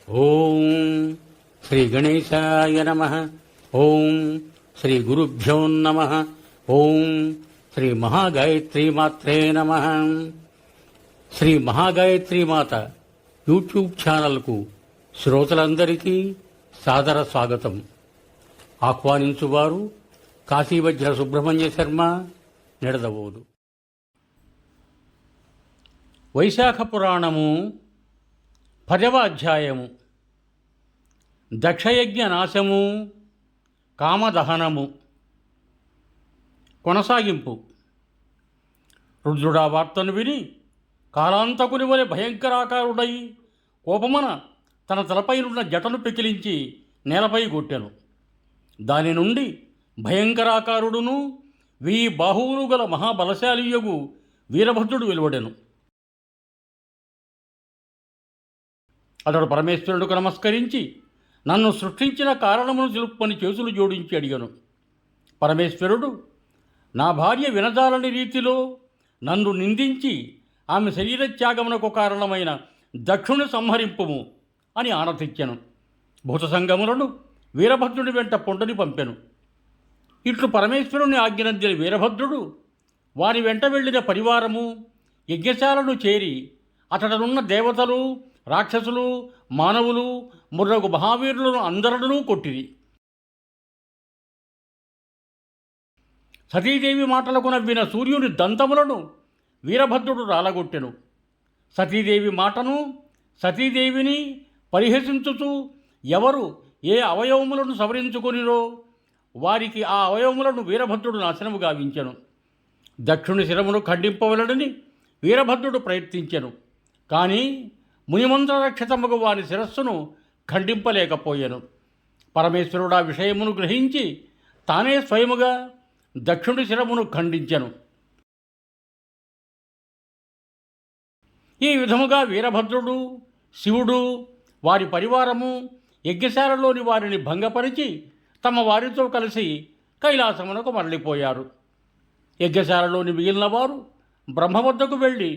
ఓం శ్రీ గణేశాయ నమః. ఓం శ్రీ గురుభ్యో నమః. ఓం శ్రీ మహాగాయత్రీమాత్రే నమః. శ్రీ మహాగాయత్రీమాత యూట్యూబ్ ఛానల్కు శ్రోతలందరికీ సాదర స్వాగతం. ఆహ్వానించువారు కాశీవజ్ర సుబ్రహ్మణ్య శర్మ, నిడదవోలు. వైశాఖ పురాణము 10వ అధ్యాయము. దక్షయజ్ఞ నాశము, కామదహనము. కొనసాగింపు. రుద్రుడా వార్తను విని కాలాంతకుని వలె భయంకరాకారుడై కోపమున తన తలపైనున్న జటను పెకిలించి నేలపై కొట్టెను. దాని నుండి భయంకరాకారుడును 1000 బాహువులు గల మహాబలశాలియగు వీరభద్రుడు వెలువడెను. అతడు పరమేశ్వరుడికి నమస్కరించి నన్ను సృష్టించిన కారణమును తెలుపని చేతులు జోడించి అడిగాను. పరమేశ్వరుడు, నా భార్య వినజాలని రీతిలో నన్ను నిందించి ఆమె శరీరత్యాగమునకు కారణమైన దక్షుని సంహరింపుము అని ఆనతిచ్చెను. భూతసంగములను వీరభద్రుడి వెంట పొండని పంపెను. ఇట్లు పరమేశ్వరుని ఆజ్ఞనందిన వీరభద్రుడు వారి వెంట వెళ్ళిన పరివారము యజ్ఞశాలను చేరి అతడనున్న దేవతలు, రాక్షసులు, మానవులు, ముర్రగు మహావీరులను అందరూ కొట్టిరి. సతీదేవి మాటలకు నవ్విన సూర్యుని దంతములను వీరభద్రుడు రాలగొట్టెను. సతీదేవి మాటను, సతీదేవిని పరిహసించుచు ఎవరు ఏ అవయవములను సవరించుకొనిరో వారికి ఆ అవయవములను వీరభద్రుడు నాశనము గావించెను. దక్షుని శిరమును ఖండింపవలడని వీరభద్రుడు ప్రయత్నించెను. కానీ మునిమంత్రరక్షతముగు వారి శిరస్సును ఖండింపలేకపోయాను. పరమేశ్వరుడు ఆ విషయమును గ్రహించి తానే స్వయముగా దక్షుడి శిరమును ఖండించెను. ఈ విధముగా వీరభద్రుడు, శివుడు, వారి పరివారము యజ్ఞశాలలోని వారిని భంగపరిచి తమ వారితో కలిసి కైలాసమునకు మరలిపోయారు. యజ్ఞశాలలోని మిగిలిన వారు బ్రహ్మ వద్దకు వెళ్ళి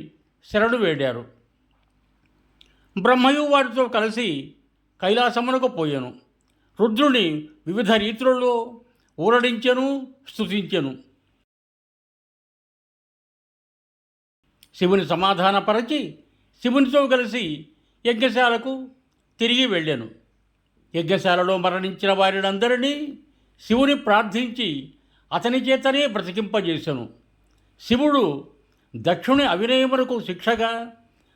శరణు వేడారు. బ్రహ్మయు వారితో కలిసి కైలాసమునకు పోయెను. రుద్రుని వివిధ రీతులలో ఊరడించెను, స్తుతించెను. శివుని సమాధానపరచి శివునితో కలిసి యజ్ఞశాలకు తిరిగి వెళ్ళాను. యజ్ఞశాలలో మరణించిన వారినందరినీ శివుని ప్రార్థించి అతని చేతనే బ్రతికింపజేశాను. శివుడు దక్షుని అవినయమునకు శిక్షగా,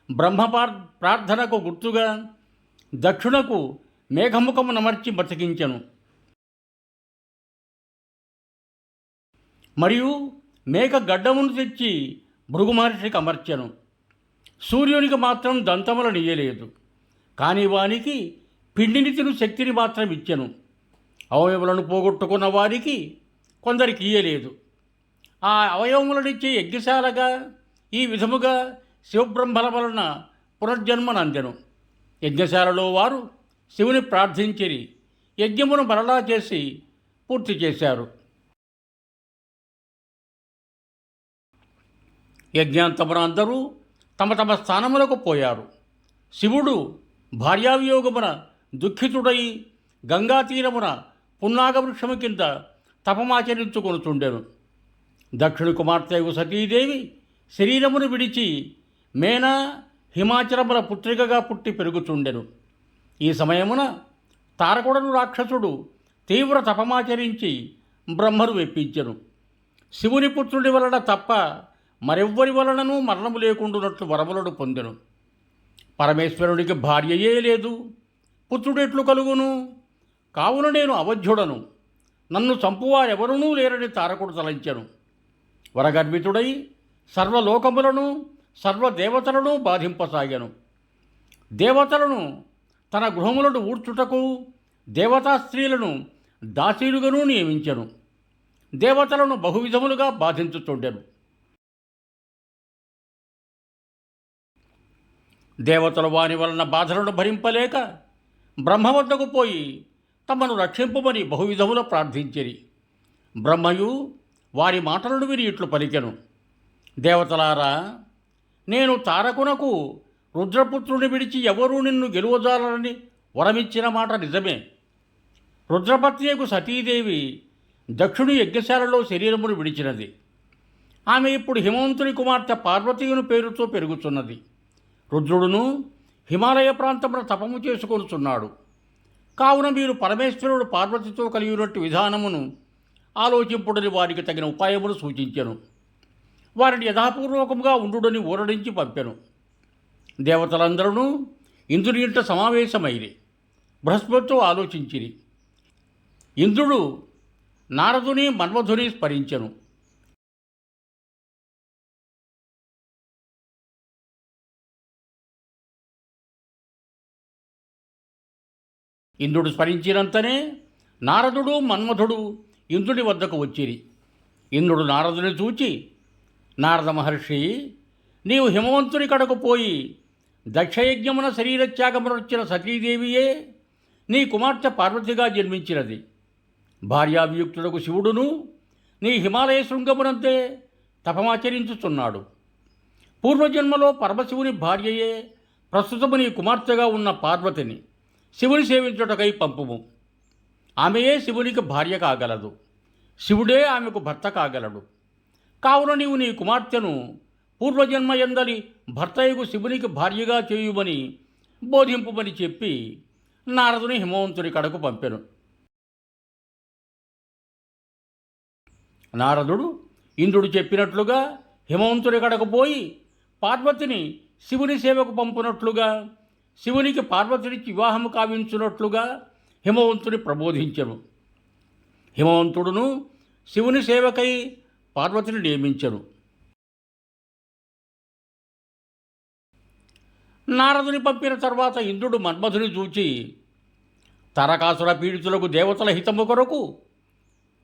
బ్రహ్మ ప్రార్థనకు గుర్తుగా దక్షునకు మేఘముఖము నమర్చి బ్రతికించెను. మరియు మేఘ గడ్డమును తెచ్చి భృగు మహర్షికి అమర్చెను. సూర్యునికి మాత్రం దంతములను ఇయ్యలేదు, కానీ వానికి పిండిని తిను శక్తిని మాత్రం ఇచ్చెను. అవయవులను పోగొట్టుకున్న వారికి కొందరికి ఇయ్యలేదు. ఆ అవయవములనిచ్చే యజ్ఞశాలగా ఈ విధముగా శివబ్రహ్మల వలన పునర్జన్మనందెను. యజ్ఞశాలలో వారు శివుని ప్రార్థించిరి. యజ్ఞమును మరలా చేసి పూర్తి చేశారు. యజ్ఞాంతమున అందరూ తమ తమ స్థానములకు పోయారు. శివుడు భార్యావియోగమున దుఃఖితుడై గంగాతీరమున పున్నాగవృక్షము కింద తపమాచరించుకొనుచుండెను. దక్షిణ కుమార్తెయగు సతీదేవి శరీరమును విడిచి మేనా హిమాచలముల పుత్రికగా పుట్టి పెరుగుచుండెను. ఈ సమయమున తారకుడను రాక్షసుడు తీవ్ర తపమాచరించి బ్రహ్మను వెప్పించెను. శివుని పుత్రుడి వలన తప్ప మరెవ్వరి వలననూ మరణము లేకుండునట్లు వరములను పొందెను. పరమేశ్వరుడికి భార్యయే లేదు, పుత్రుడెట్లు కలుగును? కావున నేను అవధ్యుడను, నన్ను చంపువారెవరునూ లేరని తారకుడు తలంచెను. వరగర్భితుడై సర్వలోకములను, సర్వదేవతలను బాధింపసాగాను. దేవతలను తన గృహములను ఊడ్చుటకు దేవతా స్త్రీలను దాసీలుగాను నియమించెను. దేవతలను బహువిధములుగా బాధించుచుండెను. దేవతలు వాని వలన బాధలను భరింపలేక బ్రహ్మ వద్దకు పోయి తమను రక్షింపమని బహువిధముల ప్రార్థించిరి. బ్రహ్మయు వారి మాటలను విని ఇట్లు పలికెను. దేవతలారా, నేను తారకునకు రుద్రపుత్రుని విడిచి ఎవరూ నిన్ను గెలువజాలని వరమిచ్చిన మాట నిజమే. రుద్రపత్నియకు సతీదేవి దక్షుని యజ్ఞశాలలో శరీరమును విడిచినది. ఆమె ఇప్పుడు హిమవంతుని కుమార్తె పార్వతీయుని పేరుతో పెరుగుతున్నది. రుద్రుడును హిమాలయ ప్రాంతమున తపము చేసుకొనుచున్నాడు. కావున మీరు పరమేశ్వరుడు పార్వతితో కలిగినట్టు విధానమును ఆలోచింపుడని వారికి తగిన ఉపాయములు సూచించెను. వారిని యథాపూర్వకముగా ఉండుడని ఊరడించి పంపెను. దేవతలందరూ ఇంద్రుని ఇంట సమావేశమైరి. బృహస్పతితో ఆలోచించిరి. ఇంద్రుడు నారదుని మన్మధుని స్మరించెను. ఇంద్రుడు స్మరించినంతనే నారదుడు మన్మధుడు ఇంద్రుడి వద్దకు వచ్చిరి. ఇంద్రుడు నారదుని చూచి, నారద మహర్షి, నీవు హిమవంతుని కడకు పోయి దక్షయజ్ఞమున శరీరత్యాగమునొచ్చిన సతీదేవియే నీ కుమార్తె పార్వతిగా జన్మించినది. భార్యాభియుక్తుడకు శివుడును నీ హిమాలయ శృంగమునంతే తపమాచరించుచున్నాడు. పూర్వజన్మలో పరమశివుని భార్యయే ప్రస్తుతము నీ కుమార్తెగా ఉన్న పార్వతిని శివుని సేవించుటకై పంపుము. ఆమెయే శివునికి భార్య కాగలదు, శివుడే ఆమెకు భర్త కాగలడు. కావున నీవు నీ కుమార్తెను పూర్వజన్మయందలి భర్తయ్యకు శివునికి భార్యగా చేయుమని బోధింపుమని చెప్పి నారదుని హిమవంతుని కడకు పంపెను. నారదుడు ఇంద్రుడు చెప్పినట్లుగా హిమవంతుని కడకు పోయి పార్వతిని శివుని సేవకు పంపునట్లుగా, శివునికి పార్వతినికి వివాహము కావించున్నట్లుగా హిమవంతుని ప్రబోధించెను. హిమవంతుడును శివుని సేవకై పార్వతిని నియమించెను. నారదుని పంపిన తర్వాత ఇంద్రుడు మన్మధుని చూచి, తారకాసుర పీడితులకు దేవతల హితము కొరకు,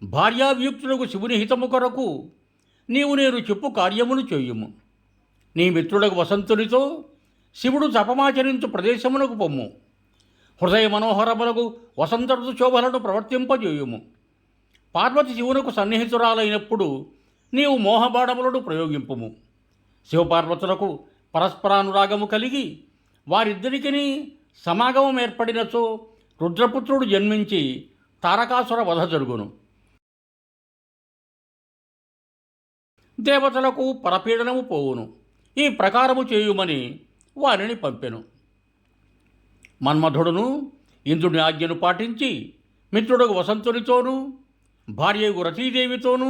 భార్యాభియుక్తులకు శివుని హితము కొరకు నీవు నేను చెప్పు కార్యమును చేయుము. నీ మిత్రులకు వసంతునితో శివుడు తపమాచరించు ప్రదేశమునకు పొమ్ము. హృదయ మనోహరములకు వసంత ఋతుశోభలను ప్రవర్తింపజేయుము. పార్వతి శివునకు సన్నిహితురాలైనప్పుడు నీవు మోహబాణములను ప్రయోగింపుము. శివపార్వతులకు పరస్పరానురాగము కలిగి వారిద్దరికీ సమాగమం ఏర్పడినచో రుద్రపుత్రుడు జన్మించి తారకాసుర వధ జరుగును. దేవతలకు పరపీడనము పోవును. ఈ ప్రకారము చేయుమని వారిని పంపెను. మన్మధుడును ఇంద్రుని ఆజ్ఞను పాటించి మిత్రుడు వసంతునితోనూ భార్యకు రతీదేవితోనూ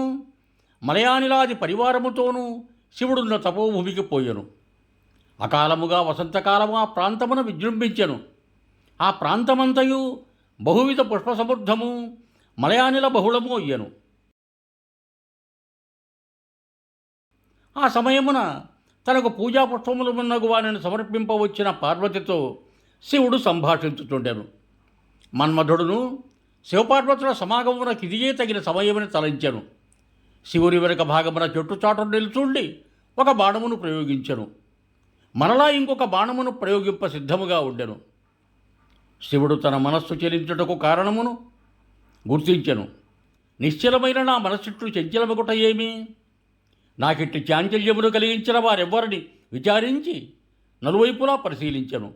మలయానిలాది పరివారముతోనూ శివుడున్న తపోభూమికి పోయెను. అకాలముగా వసంతకాలము ఆ ప్రాంతమున విజృంభించెను. ఆ ప్రాంతమంతయు బహువిధ పుష్పసమృద్ధము మలయానిల బహుళము అయ్యెను. ఆ సమయమున తనకు పూజా పుష్పములమున్నగు వారిని సమర్పింపవచ్చిన పార్వతితో శివుడు సంభాషించుతుండెను. మన్మధుడును శివపార్వతుల సమాగమున కిదియే తగిన సమయమని తలంచెను. శివుని వెనుక భాగమున చెట్టుచాటును నిలుచుండి ఒక బాణమును ప్రయోగించెను. మరలా ఇంకొక బాణమును ప్రయోగింప సిద్ధముగా ఉండెను. శివుడు తన మనస్సు చెలించుటకు కారణమును గుర్తించెను. నిశ్చలమైన నా మనస్సుట్లు చంచలమగుట ఏమి? నాకిట్టి చాంచల్యమును కలిగించిన వారెవ్వరిని విచారించి నలువైపులా పరిశీలించెను.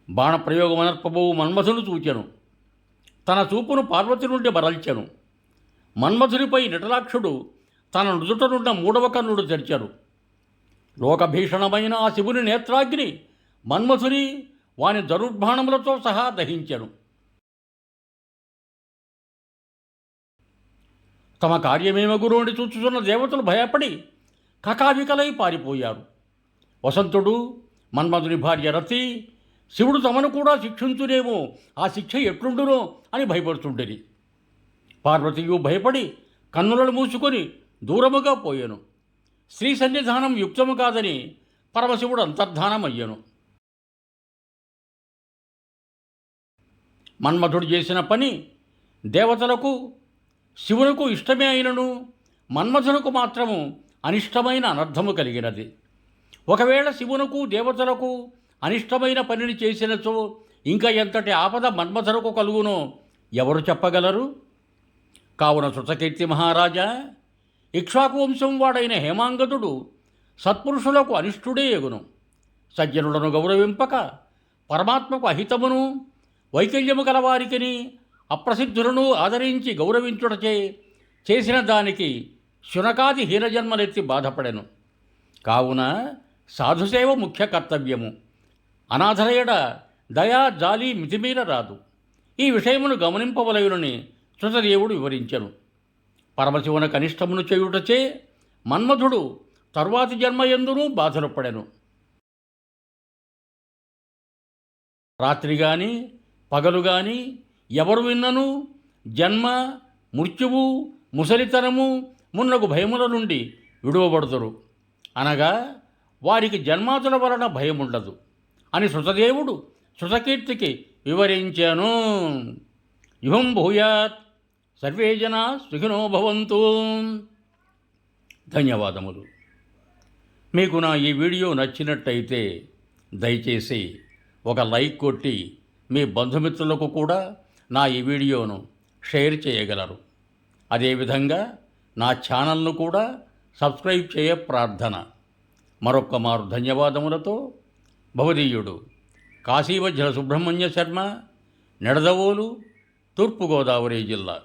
బాణప్రయోగమనర్పబోవు మన్మధును చూచెను. తన చూపును పార్వతి నుండి మరల్చెను. మన్మధునిపై నిటలాక్షుడు తన నుదుట నుండి మూడవ కన్నుడు తెరిచెను. లోకభీషణమైన ఆ శివుని నేత్రాగ్ని మన్మధుని వాని ధనుర్బాణములతో సహా దహించెను. తమ కార్యమేమగురోని చూచుచున్న దేవతలు భయపడి కకావికలై పారిపోయారు. వసంతుడు మన్మధుని భార్య రతి శివుడు తమను కూడా శిక్షించునేమో, ఆ శిక్ష ఎట్లుండునో అని భయపడుతుండేది. పార్వతియు భయపడి కన్నులను మూసుకొని దూరముగా పోయెను. స్త్రీ సన్నిధానం యుక్తము కాదని పరమశివుడు అంతర్ధానమయ్యను. మన్మధుడు చేసిన పని దేవతలకు శివునకు ఇష్టమే అయినను మన్మధునకు మాత్రము అనిష్టమైన అనర్థము కలిగినది. ఒకవేళ శివునకు దేవతలకు అనిష్టమైన పనిని చేసినచో ఇంకా ఎంతటి ఆపద మన్మధునకు కలుగునో ఎవరు చెప్పగలరు? కావున శృతకీర్తి మహారాజా, ఇక్ష్వాకు వంశం వాడైన హేమాంగదుడు సత్పురుషులకు అనిష్టుడే ఎగును. సజ్జనులను గౌరవింపక పరమాత్మకు అహితమును వైకల్యము కలవారికిని అప్రసిద్ధులను ఆదరించి గౌరవించుటచే చేసిన దానికి శునకాది హీనజన్మలెత్తి బాధపడెను. కావున సాధుసేవ ముఖ్య కర్తవ్యము. అనాథలయడ దయా జాలి మితిమీర రాదు. ఈ విషయమును గమనింపవలయునని శృతదేవుడు వివరించెను. పరమశివుని కనిష్టమును చేయుటచే మన్మధుడు తరువాతి జన్మయందునూ బాధలు పడెను. రాత్రి గాని పగలు గాని ఎవరు విన్నను జన్మ మృత్యువు ముసలితనము మున్నగు భయముల నుండి విడువబడుదురు. అనగా వారికి జన్మాతుల వలన భయముండదు అని శృతదేవుడు శృతకీర్తికి వివరించాను. యుహం భూయాత్ సర్వే జనా సుఖినో భవంతు. ధన్యవాదములు. మీకు నా ఈ వీడియో నచ్చినట్టయితే దయచేసి ఒక లైక్ కొట్టి మీ బంధుమిత్రులకు కూడా నా ఈ వీడియోను షేర్ చేయగలరు. అదేవిధంగా నా ఛానల్ను కూడా సబ్స్క్రైబ్ చేయ ప్రార్థన. మరొక్క మారు ధన్యవాదములతో భవదీయుడు కాశీవజ్ర సుబ్రహ్మణ్య శర్మ, నిడదవోలు, తూర్పుగోదావరి జిల్లా.